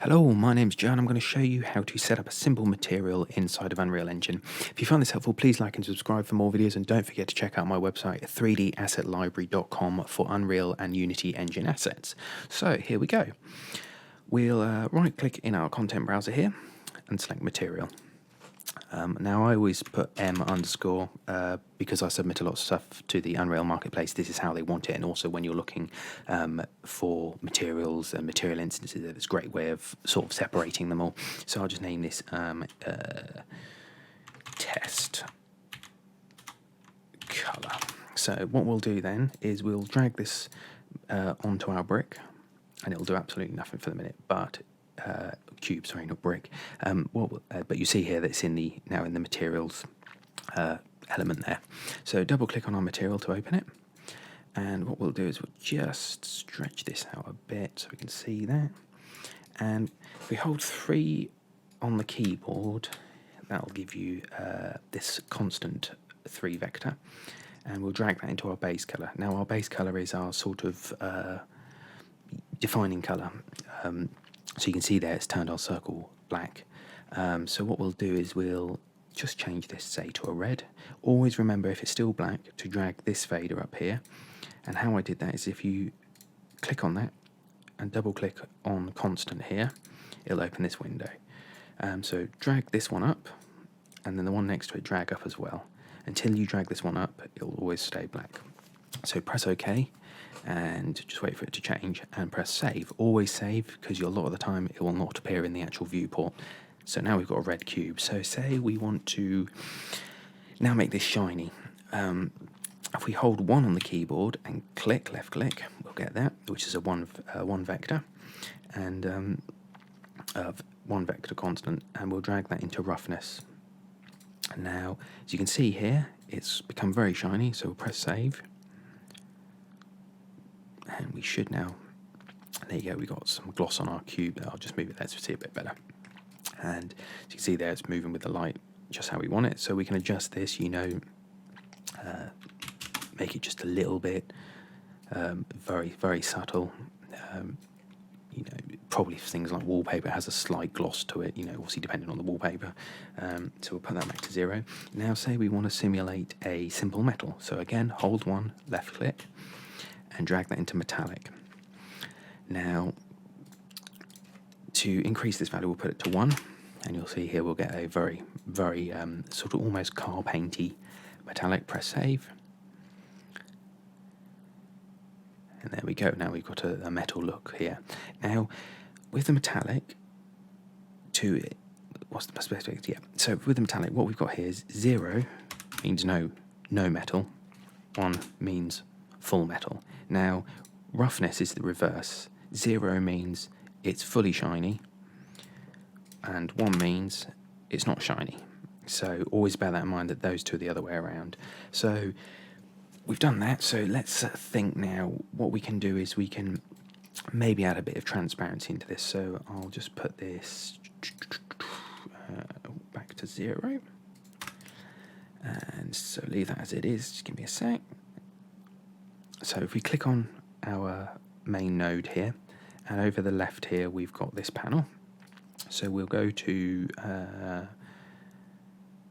Hello, my name's John. I'm going to show you how to set up a simple material inside of Unreal Engine. If you find this helpful, please like and subscribe for more videos, and don't forget to check out my website 3dassetlibrary.com for Unreal and Unity Engine assets. So here we go. We'll right click in our content browser here and select material. Now I always put M underscore because I submit a lot of stuff to the Unreal Marketplace. This is how they want it, and also when you're looking for materials and material instances, it's a great way of sort of separating them all. So I'll just name this test color. So what we'll do then is we'll drag this onto our brick, and it'll do absolutely nothing for the minute, but cube, sorry, not brick. But you see here that it's now in the materials element there. So double click on our material to open it, and what we'll do is we'll just stretch this out a bit so we can see that. And if we hold 3 on the keyboard, that'll give you this constant 3 vector, and we'll drag that into our base color. Now our base color is our sort of defining color. So you can see there it's turned our circle black. So what we'll do is we'll just change this, say, to a red. Always remember, if it's still black, to drag this fader up here. And how I did that is if you click on that and double click on constant here, it'll open this window. So drag this one up, and then the one next to it drag up as well. Until you drag this one up, it'll always stay black. So press OK, and just wait for it to change, and press save. Always save, because a lot of the time it will not appear in the actual viewport. So now we've got a red cube. So say we want to now make this shiny. If we hold 1 on the keyboard and left click, we'll get that, which is a one vector, and 1 vector constant, and we'll drag that into roughness. Now, as you can see here, it's become very shiny, so we'll press save. And we should now, there you go, we got some gloss on our cube. I'll just move it there to see a bit better. And as you can see there, it's moving with the light just how we want it. So we can adjust this, make it just a little bit, very, very subtle. Probably things like wallpaper has a slight gloss to it, obviously depending on the wallpaper. So we'll put that back to 0. Now say we want to simulate a simple metal. So again, hold 1, left click, and drag that into metallic. Now, to increase this value, we'll put it to 1, and you'll see here we'll get a very, very sort of almost car painty metallic. Press save. And there we go. Now we've got a metal look here. Now, with the metallic, what's the perspective? Yeah. So with the metallic, what we've got here is 0 means no metal, 1 means full metal. Now, roughness is the reverse. 0 means it's fully shiny, and 1 means it's not shiny. So always bear that in mind, that those two are the other way around. So we've done that, so let's think now. What we can do is we can maybe add a bit of transparency into this. So I'll just put this back to 0, and so leave that as it is. Just give me a sec. So if we click on our main node here, and over the left here we've got this panel. So we'll go to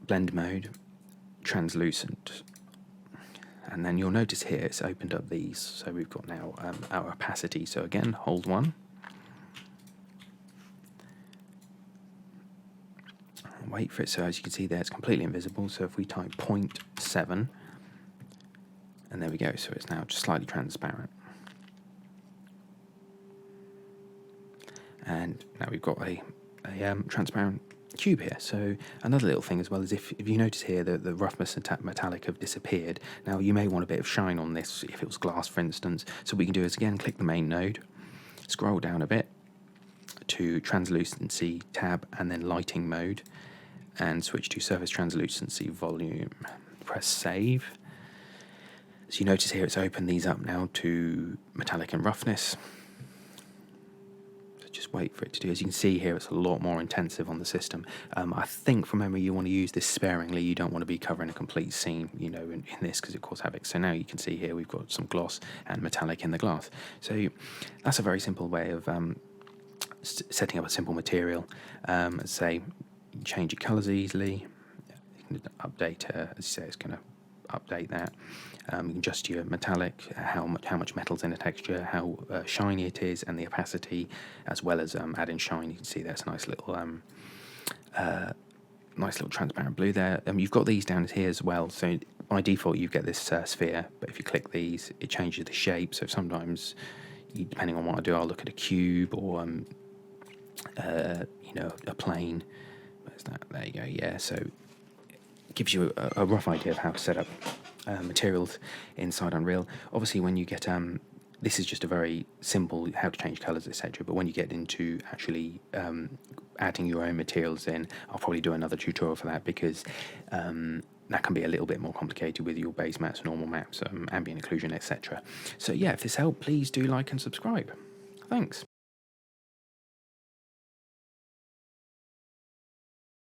blend mode, translucent, and then you'll notice here it's opened up these. So we've got now our opacity. So again, hold 1, and wait for it. So as you can see there, it's completely invisible. So if we type 0.7, and there we go, so it's now just slightly transparent. And now we've got a transparent cube here. So another little thing as well is if you notice here that the roughness and metallic have disappeared. Now you may want a bit of shine on this if it was glass, for instance. So what we can do is again click the main node, scroll down a bit to translucency tab, and then lighting mode, and switch to surface translucency volume. Press save. So you notice here it's opened these up now to metallic and roughness. So just wait for it to do. As you can see here, it's a lot more intensive on the system. I think from memory you want to use this sparingly. You don't want to be covering a complete scene, in this, because it causes havoc. So now you can see here we've got some gloss and metallic in the glass. So that's a very simple way of setting up a simple material. Say, change your colours easily. You can update, as you say, it's going to update that. You can adjust your metallic, how much metal's in a texture, how shiny it is, and the opacity, as well as add in shine. You can see there's a nice little transparent blue there. You've got these down here as well. So by default, you get this sphere, but if you click these, it changes the shape. So sometimes, depending on what I do, I'll look at a cube or a plane. Where's that? There you go. Yeah. So it gives you a rough idea of how to set up materials inside Unreal. Obviously, when you get this is just a very simple how to change colors, etc. But when you get into actually adding your own materials in, I'll probably do another tutorial for that, because that can be a little bit more complicated with your base maps, normal maps, ambient occlusion, etc. So yeah, if this helped, please do like and subscribe. Thanks.